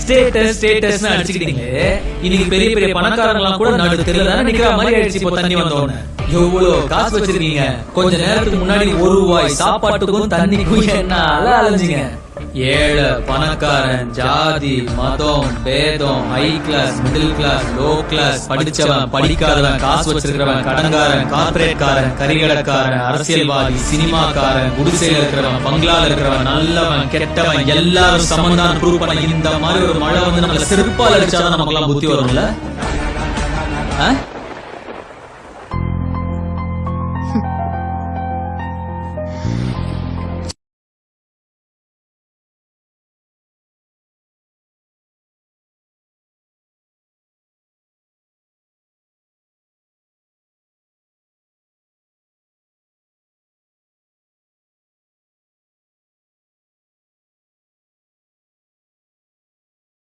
Status status அடிச்சுக்கிட்டீங்களே, இன்னைக்கு பெரிய பெரிய பணக்காரங்களாம் கூட நடு தெரியல தானே நிக்கிற மாதிரி ஆயிடுச்சு. இப்போ தண்ணி வந்தோன்னு எவ்வளவு காசு வச்சிருக்கீங்க, கொஞ்ச நேரத்துக்கு முன்னாடி ஒரு ரூபாய் சாப்பாட்டுக்கும் தண்ணிக்கும் என்ன அலைஞ்சிங்க. ஏழை பணக்காரன், ஜாதி மதம் பேதம், high class middle class low class, படிச்சவன் படிக்காதவன், காசு வச்சிருக்கிறவன் கடன்காரன், கார்பரேட்காரன், கரிகடக்காரன், அரசியல்வாதி, சினிமாக்காரன், குடிசையில இருக்கிறவன், பங்களால இருக்கிறவன், நல்லவன் கெட்டவன், எல்லாரும் சமந்தான் ப்ரூவ் பண்ண இந்த மாதிரி ஒரு மழை வந்து நம்மள செருப்பால் அடிச்சாதான் நமக்கு எல்லாம் புத்தி வரும்ல.